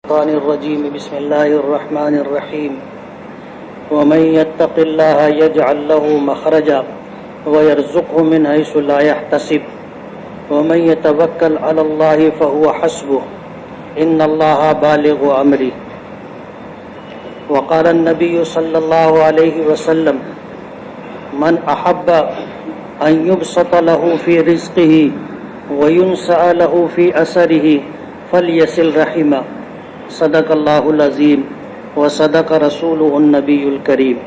الشيطان الرجيم بسم الله الرحمن الرحيم ومن يتق الله يجعل له مخرجا ويرزقه من حيث لا يحتسب ومن يتوكل على الله فهو حسبه إن الله بالغ أمره وقال النبي صلى الله عليه وسلم من أحب أن يبسط له في رزقه وينسأ له في أثره فليصل رحمه صدق اللہ العظیم وصدق رسولہ النبی الکریم۔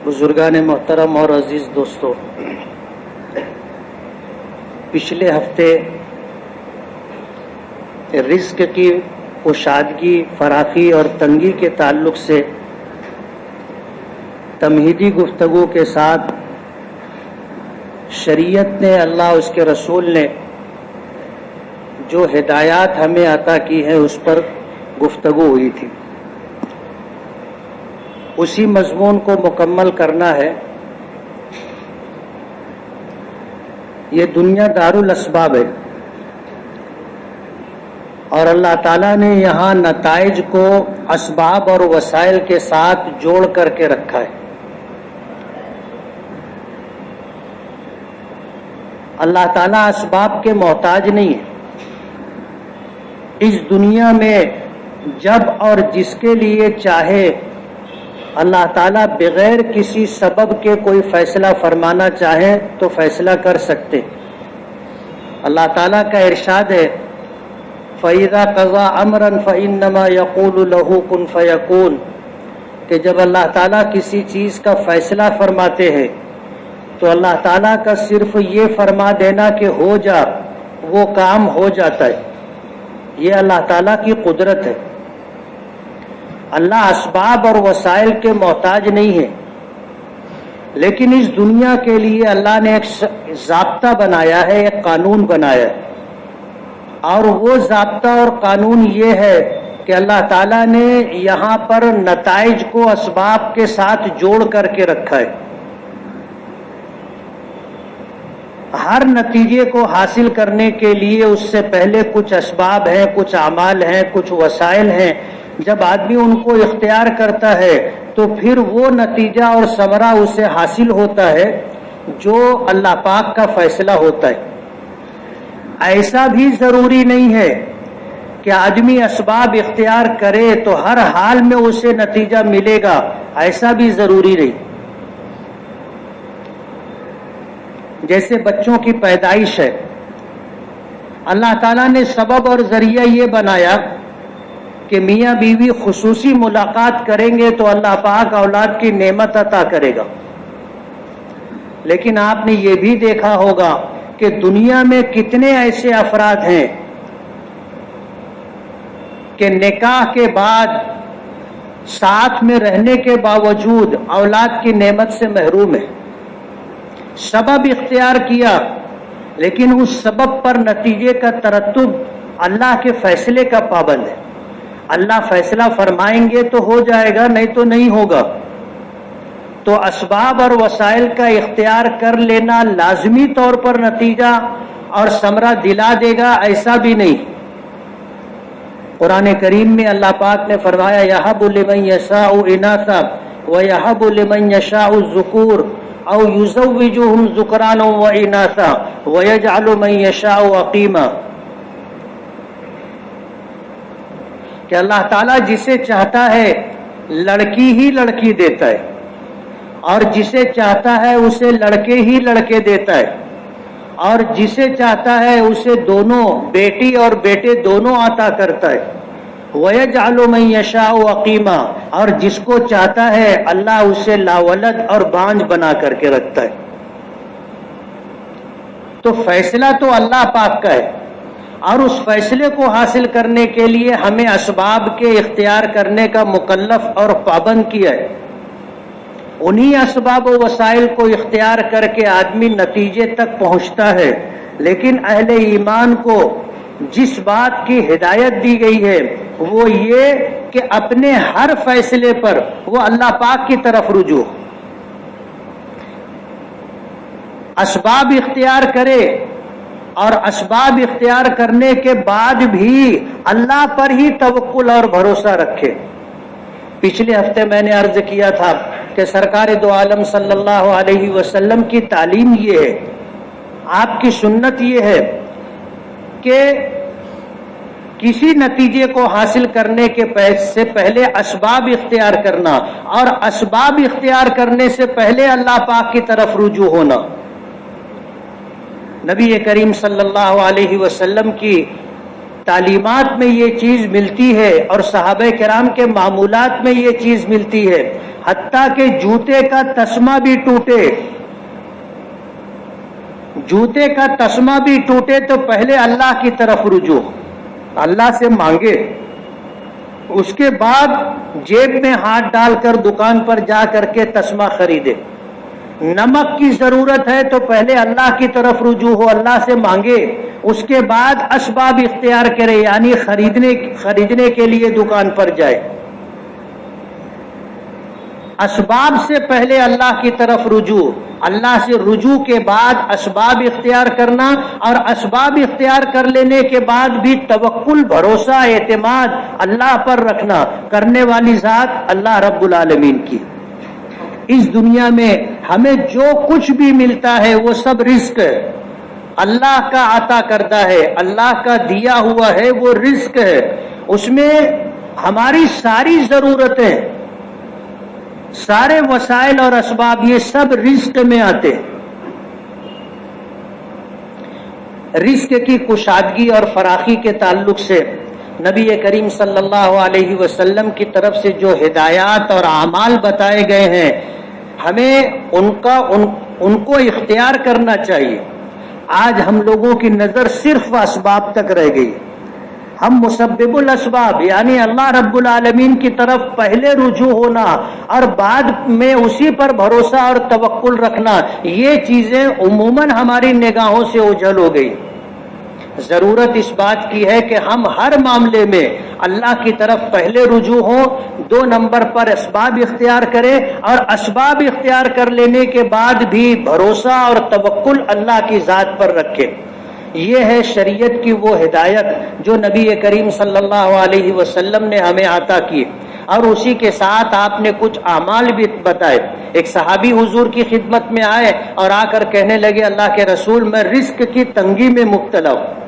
بزرگان محترم اور عزیز دوستو، پچھلے ہفتے رزق کی کشادگی، فراخی اور تنگی کے تعلق سے تمہیدی گفتگو کے ساتھ شریعت نے، اللہ اس کے رسول نے جو ہدایات ہمیں عطا کی ہیں اس پر گفتگو ہوئی تھی۔ اسی مضمون کو مکمل کرنا ہے۔ یہ دنیا دارالاسباب ہے اور اللہ تعالیٰ نے یہاں نتائج کو اسباب اور وسائل کے ساتھ جوڑ کر کے رکھا ہے۔ اللہ تعالیٰ اسباب کے محتاج نہیں ہے۔ اس دنیا میں جب اور جس کے لیے چاہے اللہ تعالیٰ بغیر کسی سبب کے کوئی فیصلہ فرمانا چاہے تو فیصلہ کر سکتے۔ اللہ تعالیٰ کا ارشاد ہے فَإِذَا قَضَى أَمْرًا فَإِنَّمَا يَقُولُ لَهُ كُن فَيَكُونُ، کہ جب اللہ تعالیٰ کسی چیز کا فیصلہ فرماتے ہیں تو اللہ تعالیٰ کا صرف یہ فرما دینا کہ ہو جا، وہ کام ہو جاتا ہے۔ یہ اللہ تعالیٰ کی قدرت ہے۔ اللہ اسباب اور وسائل کے محتاج نہیں ہے، لیکن اس دنیا کے لیے اللہ نے ایک ضابطہ بنایا ہے، ایک قانون بنایا ہے، اور وہ ضابطہ اور قانون یہ ہے کہ اللہ تعالیٰ نے یہاں پر نتائج کو اسباب کے ساتھ جوڑ کر کے رکھا ہے۔ ہر نتیجے کو حاصل کرنے کے لیے اس سے پہلے کچھ اسباب ہیں، کچھ اعمال ہیں، کچھ وسائل ہیں۔ جب آدمی ان کو اختیار کرتا ہے تو پھر وہ نتیجہ اور ثمرہ اسے حاصل ہوتا ہے جو اللہ پاک کا فیصلہ ہوتا ہے۔ ایسا بھی ضروری نہیں ہے کہ آدمی اسباب اختیار کرے تو ہر حال میں اسے نتیجہ ملے گا، ایسا بھی ضروری نہیں۔ جیسے بچوں کی پیدائش ہے، اللہ تعالیٰ نے سبب اور ذریعہ یہ بنایا کہ میاں بیوی خصوصی ملاقات کریں گے تو اللہ پاک اولاد کی نعمت عطا کرے گا۔ لیکن آپ نے یہ بھی دیکھا ہوگا کہ دنیا میں کتنے ایسے افراد ہیں کہ نکاح کے بعد ساتھ میں رہنے کے باوجود اولاد کی نعمت سے محروم ہے۔ سبب اختیار کیا لیکن اس سبب پر نتیجے کا ترتب اللہ کے فیصلے کا پابند ہے۔ اللہ فیصلہ فرمائیں گے تو ہو جائے گا، نہیں تو نہیں ہوگا۔ تو اسباب اور وسائل کا اختیار کر لینا لازمی طور پر نتیجہ اور ثمرہ دلا دے گا، ایسا بھی نہیں۔ قرآن کریم میں اللہ پاک نے فرمایا یَهَبُ لِمَن يَشَاءُ إِنَاثًا وَيَهَبُ لِمَن يَشَاءُ الذُّكُورَ او یزوجہم ذکرانا و اناثا ویجعل من یشاء عقیما، کہ اللہ تعالیٰ جسے چاہتا ہے لڑکی ہی لڑکی دیتا ہے اور جسے چاہتا ہے اسے لڑکے ہی لڑکے دیتا ہے، اور جسے چاہتا ہے اسے دونوں بیٹی اور بیٹے دونوں عطا کرتا ہے۔ وَيَجْعَلُ مَن يَشَاءُ عَقِيمًا، اور جس کو چاہتا ہے اللہ اسے لاولد اور بانج بنا کر کے رکھتا ہے۔ تو فیصلہ تو اللہ پاک کا ہے، اور اس فیصلے کو حاصل کرنے کے لیے ہمیں اسباب کے اختیار کرنے کا مکلف اور پابند کیا ہے۔ انہی اسباب و وسائل کو اختیار کر کے آدمی نتیجے تک پہنچتا ہے، لیکن اہل ایمان کو جس بات کی ہدایت دی گئی ہے وہ یہ کہ اپنے ہر فیصلے پر وہ اللہ پاک کی طرف رجوع، اسباب اختیار کرے اور اسباب اختیار کرنے کے بعد بھی اللہ پر ہی توکل اور بھروسہ رکھے۔ پچھلے ہفتے میں نے عرض کیا تھا کہ سرکار دو عالم صلی اللہ علیہ وسلم کی تعلیم یہ ہے، آپ کی سنت یہ ہے کہ کسی نتیجے کو حاصل کرنے کے سے پہلے اسباب اختیار کرنا، اور اسباب اختیار کرنے سے پہلے اللہ پاک کی طرف رجوع ہونا۔ نبی کریم صلی اللہ علیہ وسلم کی تعلیمات میں یہ چیز ملتی ہے، اور صحابہ کرام کے معمولات میں یہ چیز ملتی ہے، حتیٰ کہ جوتے کا تسمہ بھی ٹوٹے، جوتے کا تسمہ بھی ٹوٹے تو پہلے اللہ کی طرف رجوع، اللہ سے مانگے، اس کے بعد جیب میں ہاتھ ڈال کر دکان پر جا کر کے تسمہ خریدے۔ نمک کی ضرورت ہے تو پہلے اللہ کی طرف رجوع ہو، اللہ سے مانگے، اس کے بعد اسباب اختیار کرے، یعنی خریدنے کے لیے دکان پر جائے۔ اسباب سے پہلے اللہ کی طرف رجوع، اللہ سے رجوع کے بعد اسباب اختیار کرنا، اور اسباب اختیار کر لینے کے بعد بھی توکل، بھروسہ، اعتماد اللہ پر رکھنا، کرنے والی ذات اللہ رب العالمین کی۔ اس دنیا میں ہمیں جو کچھ بھی ملتا ہے وہ سب رزق ہے، اللہ کا عطا کردہ ہے، اللہ کا دیا ہوا ہے، وہ رزق ہے، اس میں ہماری ساری ضرورتیں، سارے وسائل اور اسباب یہ سب رزق میں آتے ہیں۔ رزق کی کشادگی اور فراخی کے تعلق سے نبی کریم صلی اللہ علیہ وسلم کی طرف سے جو ہدایات اور اعمال بتائے گئے ہیں، ہمیں ان کو اختیار کرنا چاہیے۔ آج ہم لوگوں کی نظر صرف اسباب تک رہ گئی، ہم مسبب الاسباب یعنی اللہ رب العالمین کی طرف پہلے رجوع ہونا اور بعد میں اسی پر بھروسہ اور توکل رکھنا، یہ چیزیں عموماً ہماری نگاہوں سے اوجھل ہو گئی۔ ضرورت اس بات کی ہے کہ ہم ہر معاملے میں اللہ کی طرف پہلے رجوع ہوں، 2 نمبر پر اسباب اختیار کریں، اور اسباب اختیار کر لینے کے بعد بھی بھروسہ اور توکل اللہ کی ذات پر رکھیں۔ یہ ہے شریعت کی وہ ہدایت جو نبی کریم صلی اللہ علیہ وسلم نے ہمیں عطا کی، اور اسی کے ساتھ آپ نے کچھ اعمال بھی بتائے۔ ایک صحابی حضور کی خدمت میں آئے اور آ کر کہنے لگے، اللہ کے رسول، میں رزق کی تنگی میں مبتلا ہوں،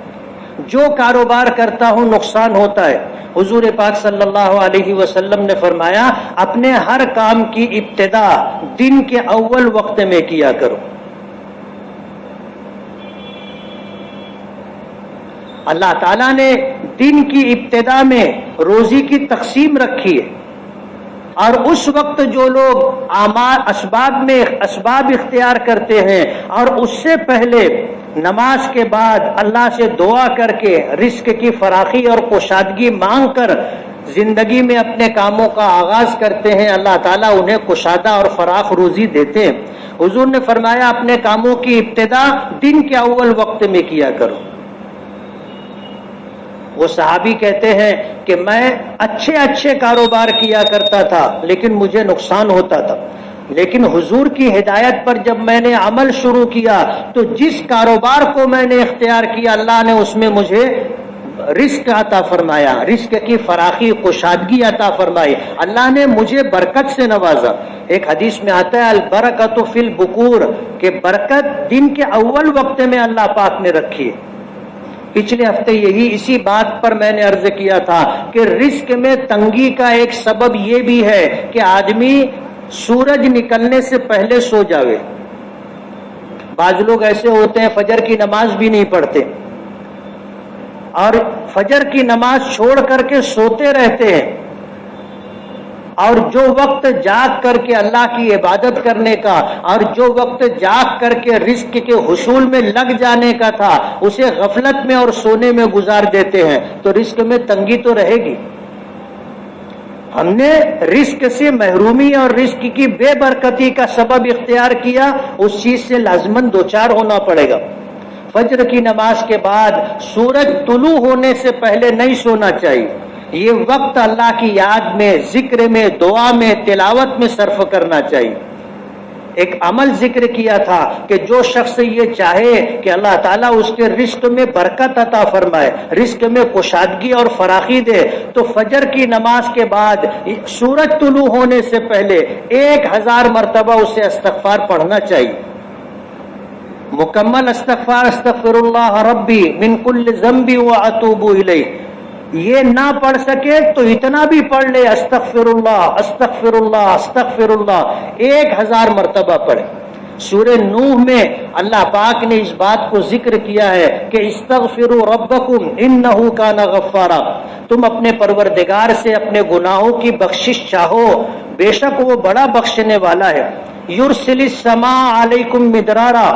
جو کاروبار کرتا ہوں نقصان ہوتا ہے۔ حضور پاک صلی اللہ علیہ وسلم نے فرمایا، اپنے ہر کام کی ابتدا دن کے اول وقت میں کیا کرو۔ اللہ تعالیٰ نے دن کی ابتدا میں روزی کی تقسیم رکھی ہے، اور اس وقت جو لوگ اسباب اختیار کرتے ہیں اور اس سے پہلے نماز کے بعد اللہ سے دعا کر کے رزق کی فراخی اور کشادگی مانگ کر زندگی میں اپنے کاموں کا آغاز کرتے ہیں، اللہ تعالیٰ انہیں کشادہ اور فراخ روزی دیتے ہیں۔ حضور نے فرمایا، اپنے کاموں کی ابتدا دن کے اول وقت میں کیا کرو۔ وہ صحابی کہتے ہیں کہ میں اچھے کاروبار کیا کرتا تھا لیکن مجھے نقصان ہوتا تھا، لیکن حضور کی ہدایت پر جب میں نے عمل شروع کیا تو جس کاروبار کو میں نے اختیار کیا، اللہ نے اس میں مجھے رزق عطا فرمایا، رزق کی فراخی، کشادگی عطا فرمائی، اللہ نے مجھے برکت سے نوازا۔ ایک حدیث میں آتا ہے، البرکۃ فی البکور، کہ برکت دن کے اول وقت میں اللہ پاک نے رکھی ہے۔ پچھلے ہفتے اسی بات پر میں نے عرض کیا تھا کہ رزق میں تنگی کا ایک سبب یہ بھی ہے کہ آدمی سورج نکلنے سے پہلے سو جاوے۔ بعض لوگ ایسے ہوتے ہیں فجر کی نماز بھی نہیں پڑھتے اور فجر کی نماز چھوڑ کر کے سوتے رہتے ہیں، اور جو وقت جاگ کر کے اللہ کی عبادت کرنے کا اور جو وقت جاگ کر کے رزق کے حصول میں لگ جانے کا تھا اسے غفلت میں اور سونے میں گزار دیتے ہیں، تو رزق میں تنگی تو رہے گی۔ ہم نے رزق سے محرومی اور رزق کی بے برکتی کا سبب اختیار کیا، اس چیز سے لازماً دوچار ہونا پڑے گا۔ فجر کی نماز کے بعد سورج طلوع ہونے سے پہلے نہیں سونا چاہیے، یہ وقت اللہ کی یاد میں، ذکر میں، دعا میں، تلاوت میں صرف کرنا چاہیے۔ ایک عمل ذکر کیا تھا کہ جو شخص یہ چاہے کہ اللہ تعالیٰ اس کے رزق میں برکت عطا فرمائے، رزق میں کشادگی اور فراخی دے، تو فجر کی نماز کے بعد سورج طلوع ہونے سے پہلے 1000 مرتبہ اسے استغفار پڑھنا چاہیے، مکمل استغفار، استغفر اللہ ربی من کل ذنب واتوب الیہ۔ یہ نہ پڑھ سکے تو اتنا بھی پڑھ لے، استغفر اللہ استغفر اللہ استغفر اللہ 1000 مرتبہ پڑھے۔ سورہ نوح میں اللہ پاک نے اس بات کو ذکر کیا ہے کہ استغفروا ربکم انہ کان غفارا، تم اپنے پروردگار سے اپنے گناہوں کی بخشش چاہو، بے شک وہ بڑا بخشنے والا ہے۔ یرسل السماء علیکم مدرارا،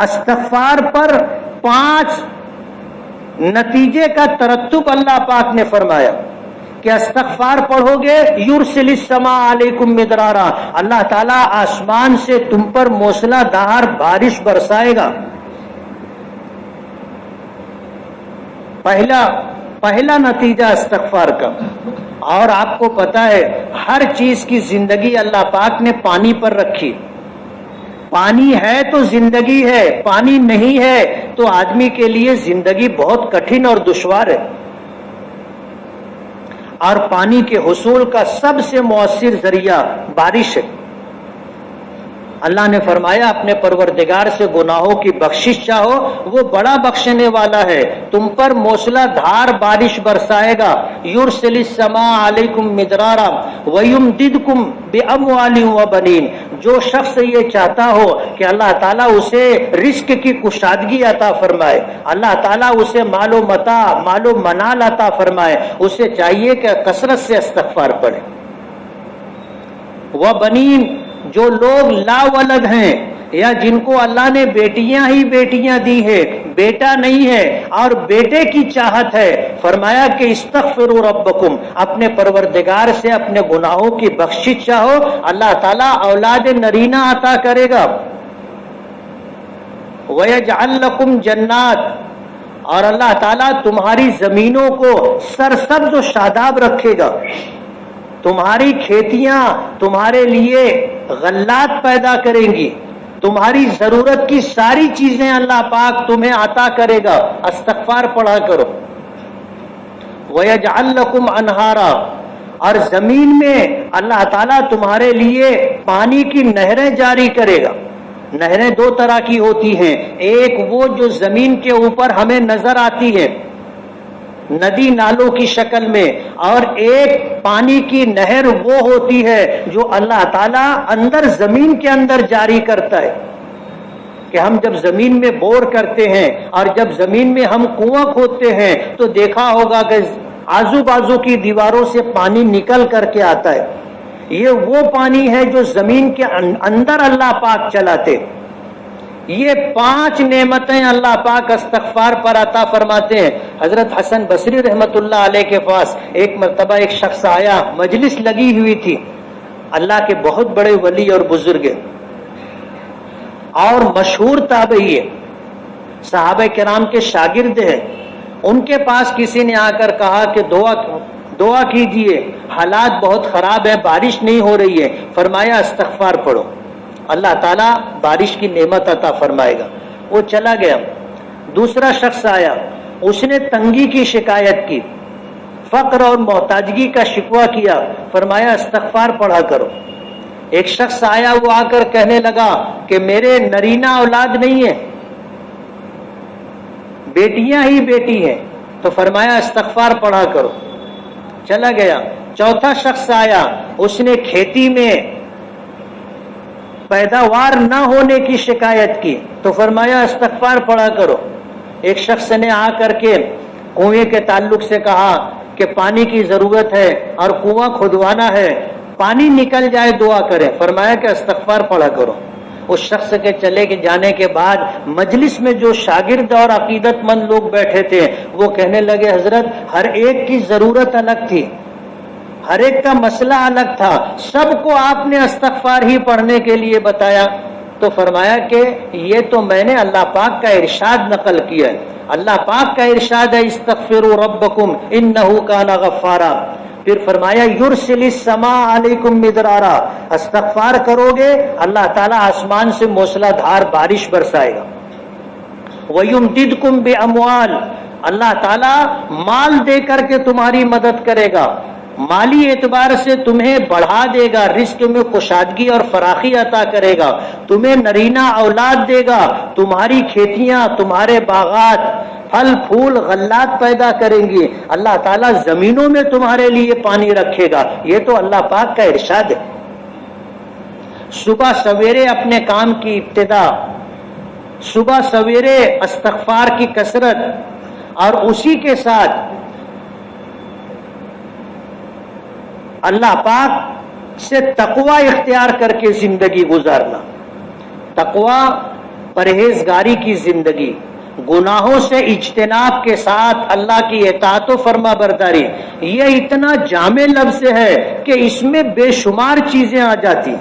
استغفار پر 5 نتیجے کا ترتب اللہ پاک نے فرمایا کہ استغفار پڑھو گے یرسل السماء علیکم مدرارا، اللہ تعالیٰ آسمان سے تم پر موسلا دھار بارش برسائے گا۔ پہلا نتیجہ استغفار کا۔ اور آپ کو پتا ہے ہر چیز کی زندگی اللہ پاک نے پانی پر رکھی، پانی ہے تو زندگی ہے، پانی نہیں ہے تو آدمی کے لیے زندگی بہت کٹھن اور دشوار ہے۔ اور پانی کے حصول کا سب سے مؤثر ذریعہ بارش ہے۔ اللہ نے فرمایا اپنے پروردگار سے گناہوں کی بخشش چاہو، وہ بڑا بخشنے والا ہے، تم پر موسلا دھار بارش برسائے گا۔ یرسل السماء علیکم مدرارا ویمددکم باموال وبنین، جو شخص یہ چاہتا ہو کہ اللہ تعالیٰ اسے رزق کی کشادگی عطا فرمائے، اللہ تعالیٰ اسے مال و متاع، مال و منال عطا فرمائے، اسے چاہیے کہ کثرت سے استغفار پڑھے۔ وبنین، جو لوگ لا ولد ہیں یا جن کو اللہ نے بیٹیاں ہی بیٹیاں دی ہے، بیٹا نہیں ہے اور بیٹے کی چاہت ہے، فرمایا کہ استغفروا ربکم، اپنے پروردگار سے اپنے گناہوں کی بخشش چاہو، اللہ تعالیٰ اولاد نرینہ عطا کرے گا۔ وَيَجْعَلْ لَكُمْ جَنَّاتٍ، اور اللہ تعالیٰ تمہاری زمینوں کو سرسبز و شاداب رکھے گا، تمہاری کھیتیاں تمہارے لیے غلات پیدا کریں گی، تمہاری ضرورت کی ساری چیزیں اللہ پاک تمہیں عطا کرے گا۔ استغفار پڑھا کرو۔ وَيَجْعَلْ لَكُمْ أَنْهَارًا، اور زمین میں اللہ تعالیٰ تمہارے لیے پانی کی نہریں جاری کرے گا۔ نہریں 2 طرح کی ہوتی ہیں، ایک وہ جو زمین کے اوپر ہمیں نظر آتی ہے ندی نالوں کی شکل میں، اور ایک پانی کی نہر وہ ہوتی ہے جو اللہ تعالیٰ اندر زمین کے اندر جاری کرتا ہے، کہ ہم جب زمین میں بور کرتے ہیں اور جب زمین میں ہم کنواں کھودتے ہیں تو دیکھا ہوگا کہ آزو بازو کی دیواروں سے پانی نکل کر کے آتا ہے، یہ وہ پانی ہے جو زمین کے اندر اللہ پاک چلاتے۔ یہ 5 نعمتیں اللہ پاک استغفار پر عطا فرماتے ہیں۔ حضرت حسن بصری رحمت اللہ علیہ کے پاس ایک مرتبہ ایک شخص آیا، مجلس لگی ہوئی تھی، اللہ کے بہت بڑے ولی اور بزرگ اور مشہور تابعی ہے، صحابہ کرام کے شاگرد ہیں، ان کے پاس کسی نے آ کر کہا کہ دعا کیجئے، حالات بہت خراب ہیں، بارش نہیں ہو رہی ہے۔ فرمایا استغفار پڑھو، اللہ تعالیٰ بارش کی نعمت عطا فرمائے گا۔ وہ چلا گیا۔ دوسرا شخص آیا، اس نے تنگی کی شکایت کی، فقر اور محتاجگی کا شکوہ کیا، فرمایا استغفار پڑھا کرو۔ ایک شخص آیا، وہ آ کر کہنے لگا کہ میرے نرینہ اولاد نہیں ہے، بیٹیاں ہی بیٹی ہیں، تو فرمایا استغفار پڑھا کرو، چلا گیا۔ چوتھا شخص آیا، اس نے کھیتی میں پیداوار نہ ہونے کی شکایت کی، تو فرمایا استغفار پڑھا کرو۔ ایک شخص نے آ کر کے کنویں کے تعلق سے کہا کہ پانی کی ضرورت ہے اور کنواں کھدوانا ہے، پانی نکل جائے دعا کریں، فرمایا کہ استغفار پڑھا کرو۔ اس شخص کے چلے جانے کے بعد مجلس میں جو شاگرد اور عقیدت مند لوگ بیٹھے تھے وہ کہنے لگے حضرت ہر ایک کی ضرورت الگ تھی، ہر ایک کا مسئلہ الگ تھا، سب کو آپ نے استغفار ہی پڑھنے کے لیے بتایا۔ تو فرمایا کہ یہ تو میں نے اللہ پاک کا ارشاد نقل کیا ہے، اللہ پاک کا ارشاد ہے استغفروا ربکم انہ کان غفارا، پھر فرمایا یرسل السماء علیکم مدرارا، استغفار کرو گے اللہ تعالیٰ آسمان سے موسلا دھار بارش برسائے گا. وَيُمْدِدْكُمْ بِأَمْوَالٍ، اللہ تعالیٰ مال دے کر کے تمہاری مدد کرے گا، مالی اعتبار سے تمہیں بڑھا دے گا، رزق میں کشادگی اور فراخی عطا کرے گا، تمہیں نرینہ اولاد دے گا، تمہاری کھیتیاں، تمہارے باغات پھل پھول غلات پیدا کریں گی، اللہ تعالیٰ زمینوں میں تمہارے لیے پانی رکھے گا. یہ تو اللہ پاک کا ارشاد ہے. صبح سویرے اپنے کام کی ابتدا، صبح سویرے استغفار کی کثرت، اور اسی کے ساتھ اللہ پاک سے تقوی اختیار کر کے زندگی گزارنا. تقوی پرہیزگاری کی زندگی، گناہوں سے اجتناب کے ساتھ اللہ کی اطاعت و فرما برداری. یہ اتنا جامع لفظ ہے کہ اس میں بے شمار چیزیں آ جاتی،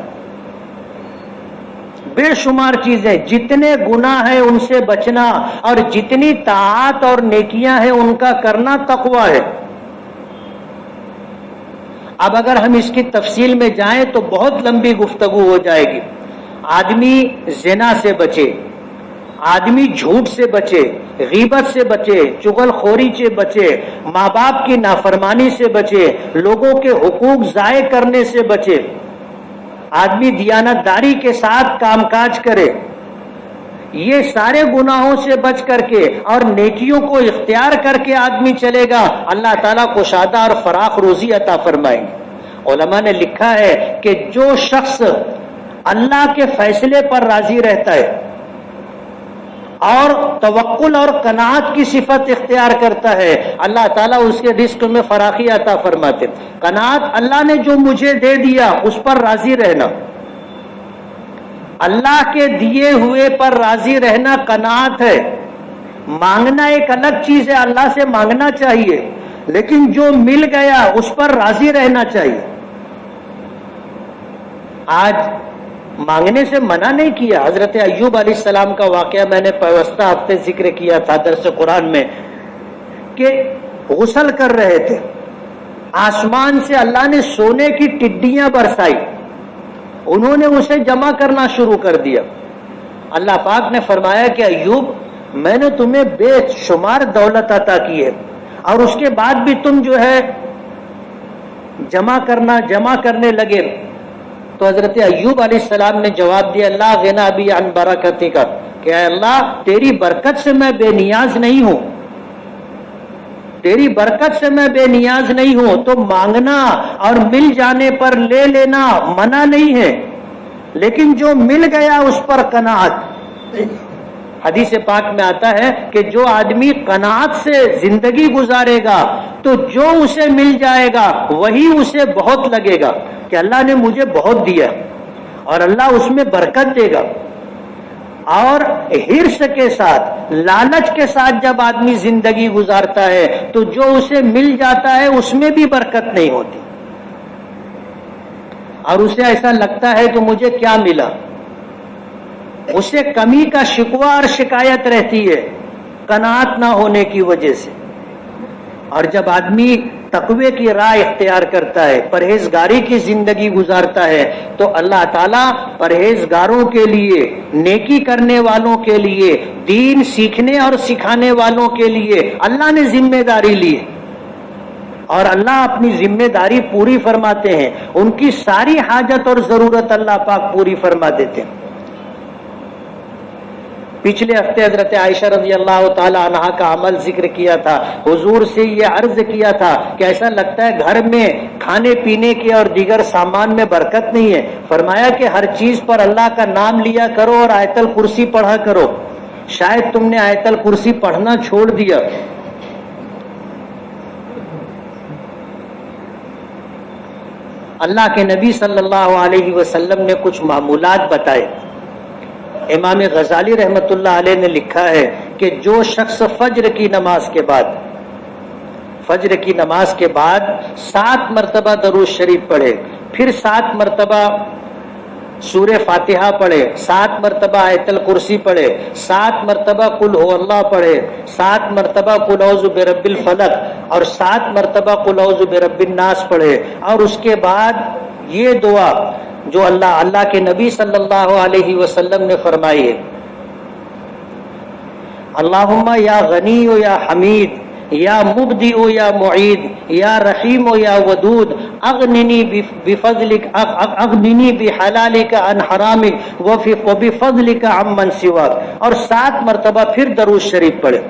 بے شمار چیزیں. جتنے گناہ ہیں ان سے بچنا اور جتنی طاعات اور نیکیاں ہیں ان کا کرنا تقوی ہے. اب اگر ہم اس کی تفصیل میں جائیں تو بہت لمبی گفتگو ہو جائے گی. آدمی زنا سے بچے، آدمی جھوٹ سے بچے، غیبت سے بچے، چغل خوری سے بچے، ماں باپ کی نافرمانی سے بچے، لوگوں کے حقوق ضائع کرنے سے بچے، آدمی دیانتداری کے ساتھ کام کاج کرے. یہ سارے گناہوں سے بچ کر کے اور نیکیوں کو اختیار کر کے آدمی چلے گا، اللہ تعالیٰ کو شادہ اور فراخ روزی عطا فرمائیں گے. علماء نے لکھا ہے کہ جو شخص اللہ کے فیصلے پر راضی رہتا ہے اور توکل اور قناعت کی صفت اختیار کرتا ہے، اللہ تعالیٰ اس کے رزق میں فراخی عطا فرماتے. قناعت، اللہ نے جو مجھے دے دیا اس پر راضی رہنا، اللہ کے دیے ہوئے پر راضی رہنا قناعت ہے. مانگنا ایک الگ چیز ہے، اللہ سے مانگنا چاہیے، لیکن جو مل گیا اس پر راضی رہنا چاہیے. آج مانگنے سے منع نہیں کیا. حضرت ایوب علیہ السلام کا واقعہ میں نے پیوستہ ہفتے ذکر کیا تھا درس قرآن میں، کہ غسل کر رہے تھے، آسمان سے اللہ نے سونے کی ٹڈیاں برسائی، انہوں نے اسے جمع کرنا شروع کر دیا. اللہ پاک نے فرمایا کہ ایوب، میں نے تمہیں بے شمار دولت عطا کی ہے اور اس کے بعد بھی تم جو ہے جمع کرنے لگے. تو حضرت ایوب علیہ السلام نے جواب دیا، اللہ غنا بی عن برکتی کا، کہ اے اللہ تیری برکت سے میں بے نیاز نہیں ہوں، تیری برکت سے میں بے نیاز نہیں ہوں. تو مانگنا اور مل جانے پر لے لینا منع نہیں ہے، لیکن جو مل گیا اس پر قناعت. حدیث پاک میں آتا ہے کہ جو آدمی قناعت سے زندگی گزارے گا تو جو اسے مل جائے گا وہی اسے بہت لگے گا کہ اللہ نے مجھے بہت دیا، اور اللہ اس میں برکت دے گا. اور حرص کے ساتھ، لالچ کے ساتھ جب آدمی زندگی گزارتا ہے تو جو اسے مل جاتا ہے اس میں بھی برکت نہیں ہوتی، اور اسے ایسا لگتا ہے کہ مجھے کیا ملا. اسے کمی کا شکوہ اور شکایت رہتی ہے قناعت نہ ہونے کی وجہ سے. اور جب آدمی تقوی کی راہ اختیار کرتا ہے، پرہیزگاری کی زندگی گزارتا ہے، تو اللہ تعالیٰ پرہیزگاروں کے لیے، نیکی کرنے والوں کے لیے، دین سیکھنے اور سکھانے والوں کے لیے اللہ نے ذمہ داری لی ہے، اور اللہ اپنی ذمہ داری پوری فرماتے ہیں. ان کی ساری حاجت اور ضرورت اللہ پاک پوری فرما دیتے ہیں. پچھلے ہفتے حضرت عائشہ رضی اللہ تعالی عنہا کا عمل ذکر کیا تھا. حضور سے یہ عرض کیا تھا کہ ایسا لگتا ہے گھر میں کھانے پینے کے اور دیگر سامان میں برکت نہیں ہے. فرمایا کہ ہر چیز پر اللہ کا نام لیا کرو اور آیت الکرسی پڑھا کرو. شاید تم نے آیت الکرسی پڑھنا چھوڑ دیا. اللہ کے نبی صلی اللہ علیہ وسلم نے کچھ معمولات بتائے. امام غزالی رحمت اللہ علیہ نے لکھا ہے کہ جو شخص فجر کی نماز کے بعد 7 مرتبہ درود شریف پڑھے، پھر 7 مرتبہ سورہ فاتحہ پڑھے، 7 مرتبہ آیت الکرسی پڑھے، 7 مرتبہ قل هو اللہ پڑھے، 7 مرتبہ قل اعوذ برب الفلق اور 7 مرتبہ قل اعوذ برب الناس پڑھے، اور اس کے بعد یہ دعا جو اللہ کے نبی صلی اللہ علیہ وسلم نے فرمائی ہے، اللہم یا غنی یا حمید یا مبدی یا معید یا رحیم یا ودود اغننی بحلالک عن حرامک وبفضلک عمن سواک، اور 7 مرتبہ پھر درود شریف پڑھے۔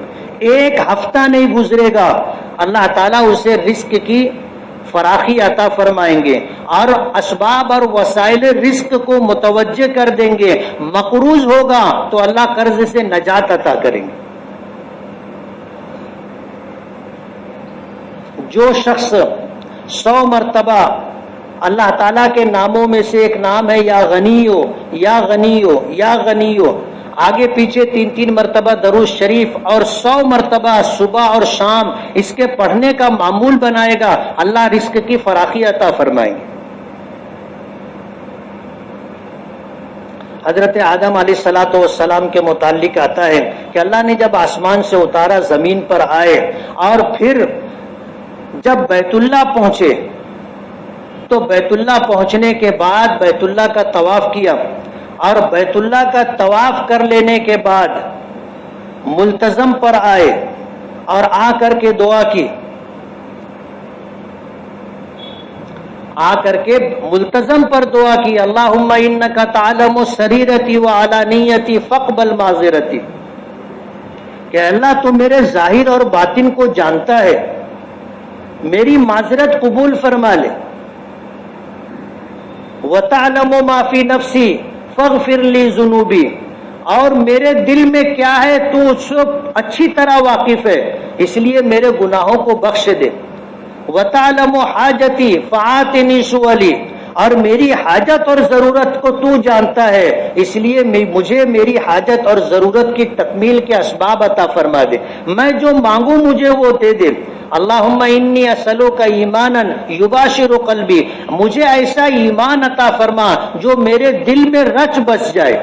ایک ہفتہ نہیں گزرے گا اللہ تعالیٰ اسے رزق کی فراخی عطا فرمائیں گے اور اسباب اور وسائل رزق کو متوجہ کر دیں گے، مقروض ہوگا تو اللہ قرض سے نجات عطا کریں گے۔ جو شخص 100 مرتبہ اللہ تعالیٰ کے ناموں میں سے ایک نام ہے یا غنیو یا غنیو یا غنیو، آگے پیچھے 3 مرتبہ درود شریف اور 100 مرتبہ صبح اور شام اس کے پڑھنے کا معمول بنائے گا، اللہ رزق کی فراخی عطا فرمائیں گے۔ حضرت آدم علیہ السلام کے متعلق آتا ہے کہ اللہ نے جب آسمان سے اتارا، زمین پر آئے اور پھر جب بیت اللہ پہنچے تو بیت اللہ پہنچنے کے بعد بیت اللہ کا طواف کیا، اور بیت اللہ کا طواف کر لینے کے بعد ملتزم پر آئے اور آ کر کے دعا کی، آ کر کے ملتزم پر دعا کی، اللہم انک تعلم سریرتی وعلانیتی فاقبل معذرتی، کہ اللہ تو میرے ظاہر اور باطن کو جانتا ہے، میری معذرت قبول فرما لے، وَتَعْلَمُ مَا فِي نَفْسِي فَاغْفِرْ لِي ذُنُوبِي، اور میرے دل میں کیا ہے تو اس سے اچھی طرح واقف ہے، اس لیے میرے گناہوں کو بخش دے، وَتَعْلَمُ حَاجَتِي فَآتِنِي سُؤَلِي، اور میری حاجت اور ضرورت کو تو جانتا ہے، اس لیے مجھے میری حاجت اور ضرورت کی تکمیل کے اسباب عطا فرما دے، میں جو مانگوں مجھے وہ دے دے۔ اللہم انی اسألوک ایمانا یباشر قلبی، مجھے ایسا ایمان عطا فرما جو میرے دل میں رچ بس جائے،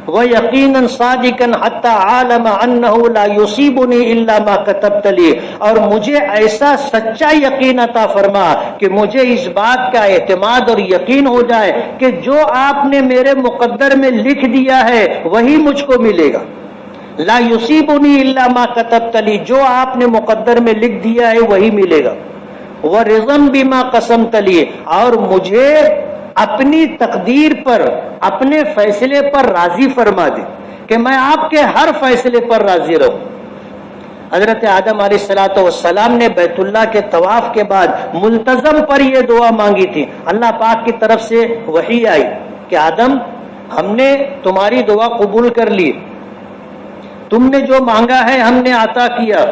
وَيَقِينًا صَادِقًا حَتَّى عَالَمَ أَنَّهُ لَا يُصِيبُنِي إِلَّا مَا كَتَبْتَ لِي، اور مجھے ایسا سچا یقین عطا فرما کہ مجھے اس بات کا اعتماد اور یقین ہو جائے کہ جو آپ نے میرے مقدر میں لکھ دیا ہے وہی مجھ کو ملے گا، لا یصیبنی الا ما کتبت لی، جو آپ نے مقدر میں لکھ دیا ہے وہی ملے گا، ورضا بما قسمت لی، اور مجھے اپنی تقدیر پر، اپنے فیصلے پر راضی فرما دے کہ میں آپ کے ہر فیصلے پر راضی رہوں۔ حضرت آدم علیہ السلام نے بیت اللہ کے طواف کے بعد ملتزم پر یہ دعا مانگی تھی، اللہ پاک کی طرف سے وحی آئی کہ آدم ہم نے تمہاری دعا قبول کر لی، تم نے جو مانگا ہے ہم نے عطا کیا،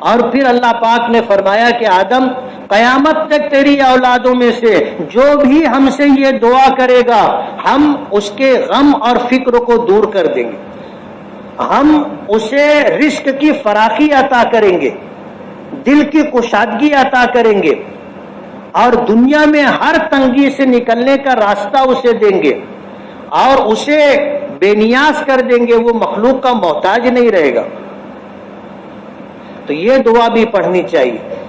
اور پھر اللہ پاک نے فرمایا کہ آدم قیامت تک تیری اولادوں میں سے جو بھی ہم سے یہ دعا کرے گا ہم اس کے غم اور فکر کو دور کر دیں گے، ہم اسے رزق کی فراخی عطا کریں گے، دل کی کشادگی عطا کریں گے، اور دنیا میں ہر تنگی سے نکلنے کا راستہ اسے دیں گے، اور اسے بے نیاز کر دیں گے، وہ مخلوق کا محتاج نہیں رہے گا۔ تو یہ دعا بھی پڑھنی چاہیے۔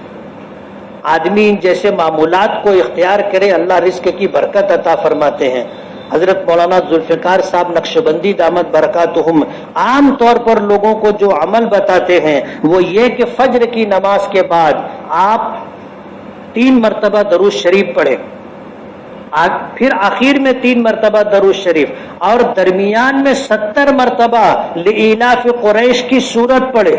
آدمی جیسے معمولات کو اختیار کرے اللہ رزق کی برکت عطا فرماتے ہیں۔ حضرت مولانا ذوالفقار صاحب نقشبندی دامت برکاتہم عام طور پر لوگوں کو جو عمل بتاتے ہیں وہ یہ کہ فجر کی نماز کے بعد آپ 3 مرتبہ درود شریف پڑھیں، پھر آخر میں 3 مرتبہ درود شریف، اور درمیان میں 70 مرتبہ لإلاف قریش کی سورت پڑھے۔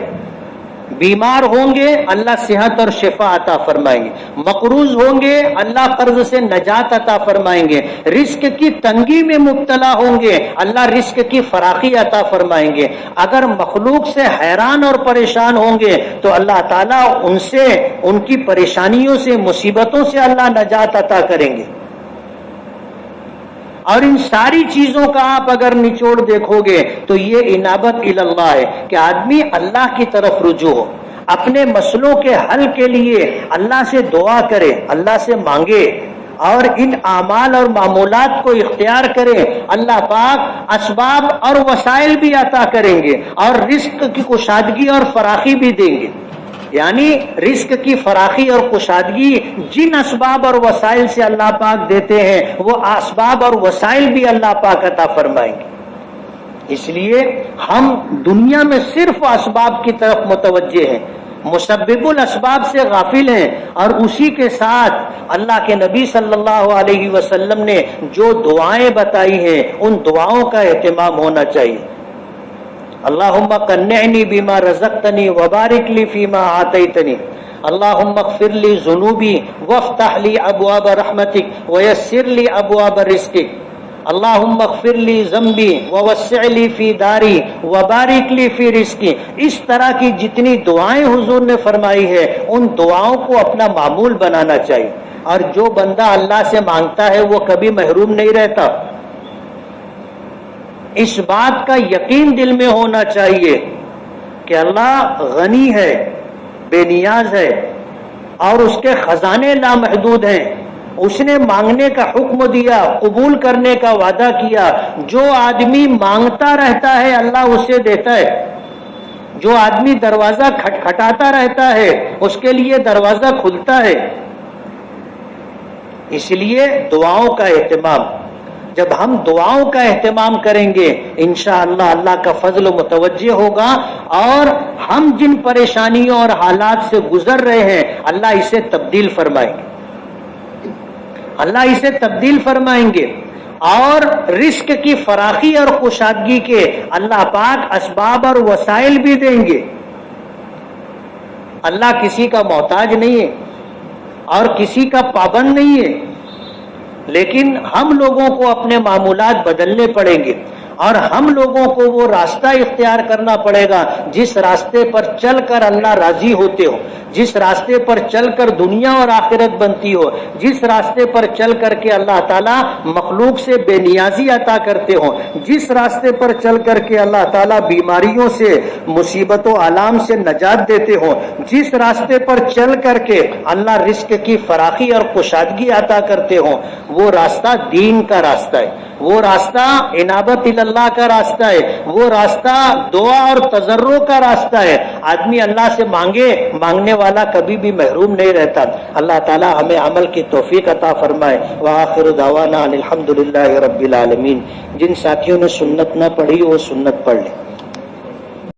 بیمار ہوں گے اللہ صحت اور شفا عطا فرمائیں گے، مقروض ہوں گے اللہ قرض سے نجات عطا فرمائیں گے، رزق کی تنگی میں مبتلا ہوں گے اللہ رزق کی فراخی عطا فرمائیں گے، اگر مخلوق سے حیران اور پریشان ہوں گے تو اللہ تعالیٰ ان سے، ان کی پریشانیوں سے، مصیبتوں سے اللہ نجات عطا کریں گے۔ اور ان ساری چیزوں کا آپ اگر نچوڑ دیکھو گے تو یہ انابت اللہ ہے کہ آدمی اللہ کی طرف رجوع ہو، اپنے مسئلوں کے حل کے لیے اللہ سے دعا کرے، اللہ سے مانگے، اور ان اعمال اور معمولات کو اختیار کریں، اللہ پاک اسباب اور وسائل بھی عطا کریں گے اور رزق کی کشادگی اور فراخی بھی دیں گے. یعنی رزق کی فراخی اور کشادگی جن اسباب اور وسائل سے اللہ پاک دیتے ہیں وہ اسباب اور وسائل بھی اللہ پاک عطا فرمائیں گے. اس لیے ہم دنیا میں صرف اسباب کی طرف متوجہ ہیں، مسبب الاسباب سے غافل ہیں، اور اسی کے ساتھ اللہ کے نبی صلی اللہ علیہ وسلم نے جو دعائیں بتائی ہیں ان دعاؤں کا اہتمام ہونا چاہیے. اللہم قنعنی بما رزقتنی وبارک لی فیما آتیتنی، اللہم اغفر لی ذنوبی وافتح لی ابواب رحمتک ویسر لی ابواب رزقک، اللہم اغفر لی ذنبی ووسع لی فی داری وبارک لی فی رزقی. اس طرح کی جتنی دعائیں حضور نے فرمائی ہے ان دعاؤں کو اپنا معمول بنانا چاہیے. اور جو بندہ اللہ سے مانگتا ہے وہ کبھی محروم نہیں رہتا. اس بات کا یقین دل میں ہونا چاہیے کہ اللہ غنی ہے، بے نیاز ہے، اور اس کے خزانے لامحدود ہیں. اس نے مانگنے کا حکم دیا، قبول کرنے کا وعدہ کیا. جو آدمی مانگتا رہتا ہے اللہ اسے دیتا ہے. جو آدمی دروازہ کھٹکھٹاتا رہتا ہے اس کے لیے دروازہ کھلتا ہے. اس لیے دعاؤں کا اہتمام، جب ہم دعاؤں کا اہتمام کریں گے انشاءاللہ اللہ کا فضل متوجہ ہوگا، اور ہم جن پریشانیوں اور حالات سے گزر رہے ہیں اللہ اسے تبدیل فرمائیں گے، اللہ اسے تبدیل فرمائیں گے. اور رزق کی فراخی اور کشادگی کے اللہ پاک اسباب اور وسائل بھی دیں گے. اللہ کسی کا محتاج نہیں ہے اور کسی کا پابند نہیں ہے، لیکن ہم لوگوں کو اپنے معمولات بدلنے پڑیں گے، اور ہم لوگوں کو وہ راستہ اختیار کرنا پڑے گا جس راستے پر چل کر اللہ راضی ہوتے ہو، جس راستے پر چل کر دنیا اور آخرت بنتی ہو، جس راستے پر چل کر کے اللہ تعالیٰ مخلوق سے بے نیازی عطا کرتے ہو، جس راستے پر چل کر کے اللہ تعالیٰ بیماریوں سے، مصیبت و آلام سے نجات دیتے ہو، جس راستے پر چل کر کے اللہ رزق کی فراخی اور کشادگی عطا کرتے ہو. وہ راستہ دین کا راستہ ہے، وہ راستہ انابت اللہ کا راستہ ہے، وہ راستہ دعا اور تضرع کا راستہ ہے. آدمی اللہ سے مانگے، مانگنے والا کبھی بھی محروم نہیں رہتا. اللہ تعالی ہمیں عمل کی توفیق عطا فرمائے. وآخر دعوانا الحمدللہ رب العالمین. جن ساتھیوں نے سنت نہ پڑھی وہ سنت پڑھ لیں.